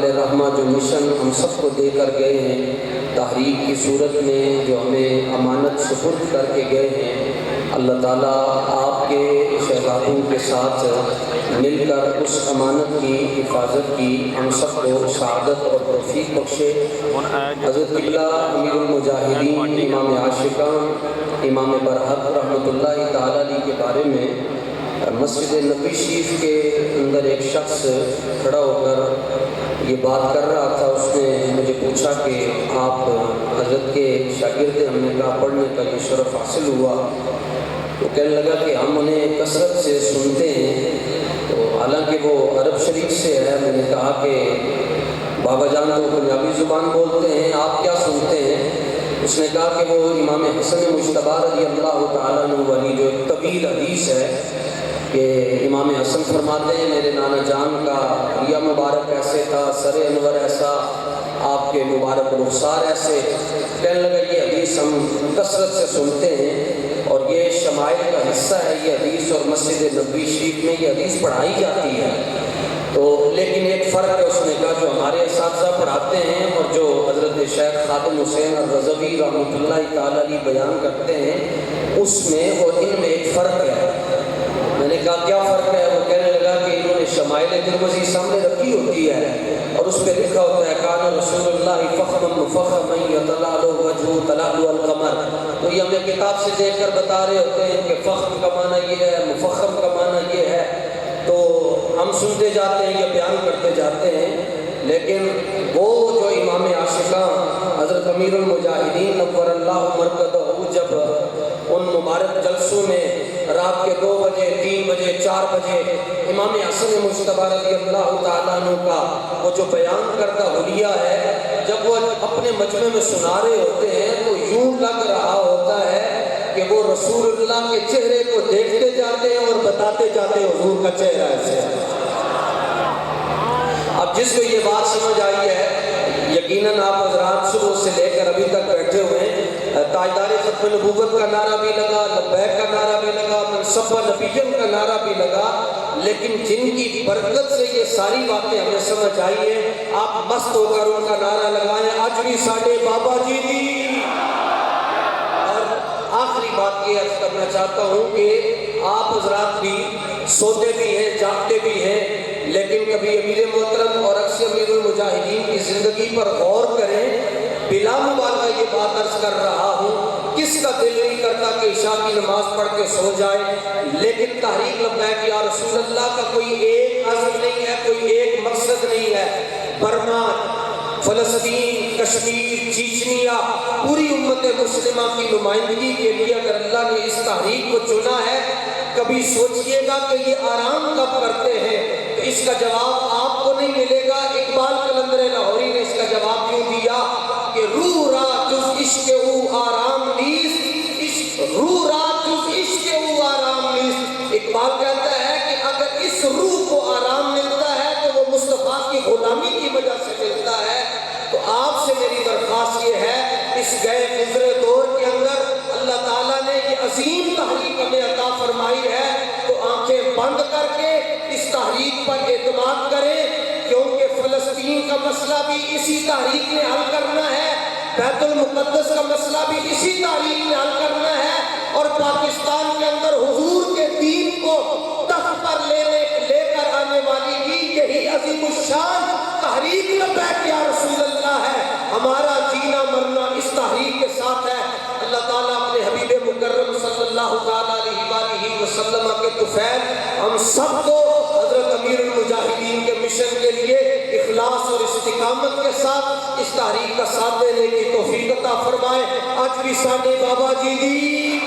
اہل رحمہ جو مشن ہم سب کو دے کر گئے ہیں تحریک کی صورت میں، جو ہمیں امانت سپرد کر کے گئے ہیں، اللہ تعالیٰ آپ کے شہزادوں کے ساتھ مل کر اس امانت کی حفاظت کی ہم سب کو سعادت اور توفیق بخشے۔ حضرت قبلہ امیر المجاہدین امام عاشقاں امام برحق رحمۃ اللہ تعالیٰ علیہ کے بارے میں مسجد نبی شریف کے اندر ایک شخص کھڑا ہو کر یہ بات کر رہا تھا۔ اس نے مجھے پوچھا کہ آپ حضرت کے شاگرد ہیں؟ ہم نے کہا پڑھنے کا یہ شرف حاصل ہوا۔ تو کہنے لگا کہ ہم انہیں کثرت سے سنتے ہیں، تو حالانکہ وہ عرب شریف سے ہے۔ میں نے کہا کہ بابا جان تو پنجابی زبان بولتے ہیں، آپ کیا سنتے ہیں؟ اس نے کہا کہ وہ امام حسن مجتبی رضی اللہ تعالیٰ عنہ والی جو ایک طویل حدیث ہے کہ امام حسن فرماتے ہیں میرے نانا جان کا یا مبارک ایسے تھا، سر انور ایسا، آپ کے مبارک رخسار ایسے۔ کہنے لگا یہ حدیث ہم کثرت سے سنتے ہیں اور یہ شمائل کا حصہ ہے یہ حدیث، اور مسجد نبوی شریف میں یہ حدیث پڑھائی جاتی ہے۔ تو لیکن ایک فرق ہے، اس نے کہا جو ہمارے اساتذہ پڑھاتے ہیں اور جو حضرت شیخ خادم حسین الرضوی رحمۃ اللہ تعالیٰ علیہ بیان کرتے ہیں اس میں اور ان میں ایک فرق ہے۔ میں نے کہا کیا فرق ہے؟ وہ کہنے لگا کہ انہوں نے شمائل ترمذی سامنے رکھی ہوتی ہے اور اس پہ لکھا ہوتا ہے کان رسول اللہ فخما مفخما یتلالو وجہہ تلالو القمر۔ تو یہ ہمیں کتاب سے دیکھ کر بتا رہے ہوتے ہیں کہ فخم کا معنی یہ ہے، مفخم کا معنی یہ ہے، تو ہم سنتے جاتے ہیں، یہ بیان کرتے جاتے ہیں۔ لیکن وہ جو امام عاشقاں حضرت امیر المجاہدین نور اللہ مرکزہ جب ان مبارک جلسوں میں رات کے 2 بجے 3 بجے 4 بجے امام حسن مجتبی رضی اللہ تعالیٰ عنہ کا وہ جو بیان کردہ حلیہ ہے جب وہ اپنے مجمع میں سنا رہے ہوتے ہیں تو یوں لگ رہا ہوتا ہے کہ وہ رسول اللہ کے چہرے کو دیکھتے جاتے ہیں اور بتاتے جاتے ہیں حضور کا چہرہ ایسے ہے۔ اب جس کو یہ بات سمجھ آئی ہے، یقیناً آپ حضرات صبح سے لے کر ابھی تک بیٹھے ہوئے ہیں، تاجدار ختم نبوت کا نعرہ بھی لگا، لبیک کا نعرہ بھی لگا، منصب نبیًا کا نعرہ بھی لگا، لیکن جن کی برکت سے یہ ساری باتیں ہمیں سمجھ آئی ہیں، آپ مست ہو کر ان کا نعرہ لگائیں آج بھی ساڈے بابا جی دی۔ اور آخری بات یہ عرض کرنا چاہتا ہوں کہ آپ حضرات بھی سوتے بھی ہیں، جاگتے بھی ہیں، لیکن کبھی امیر محترم اور اکثر امیر المجاہدین کی زندگی پر غور کریں۔ بلا مبالغہ یہ بات عرض کر رہا ہوں، کس کا دل نہیں کرتا کہ عشاء کی نماز پڑھ کے سو جائے، لیکن تحریک لبیک یا رسول اللہ کا کوئی ایک عزم نہیں ہے، کوئی ایک مقصد نہیں ہے۔ برما، فلسطین، کشمیر، چیچنیا، پوری امت مسلمہ کی نمائندگی کے لیے اگر اللہ نے اس تحریک کو چنا ہے، کبھی سوچئے گا کہ یہ آرام کب کرتے ہیں، تو اس کا جواب آپ کو نہیں ملے گا۔ اقبال قلندر لاہوری نے اس کا جواب یوں دیا کہ روح را جز عشق او آرام نیست، روح را جز عشق او آرام نیست۔ اقبال کہتا ہے کہ اگر اس روح کو آرام ملتا ہے تو وہ مصطفیٰ کی غلامی کی وجہ سے ملتا ہے۔ تو آپ سے میری درخواست یہ ہے، اس گئے گزرے دور کے اندر اللہ تعالیٰ نے یہ عظیم تحریک ہمیں عطا فرمائی ہے، تو آنکھیں بند کر کے اس تحریک پر اعتماد کریں، کیونکہ فلسطین کا مسئلہ بھی اسی تحریک نے حل کرنا ہے، بیت المقدس کا مسئلہ بھی اسی تحریک نے حل کرنا ہے، اور پاکستان کے اندر حضور کے دین کو تخت پر لے کر آنے والی بھی یہی عظیم الشان تحریک لبیک یا رسول اللہ ہے۔ ہمارا جینا مرنا اس تحریک کے ساتھ ہے۔ اللہ تعالیٰ اپنے حبیب مکرم صلی اللہ علیہ وسلم کے طفیل ہم سب کو حضرت امیر المجاہدین کے مشن کے لیے اخلاص اور استقامت کے ساتھ اس تحریک کا ساتھ دینے کی توفیق عطا فرمائے۔ آج بھی ساڈے بابا جی دی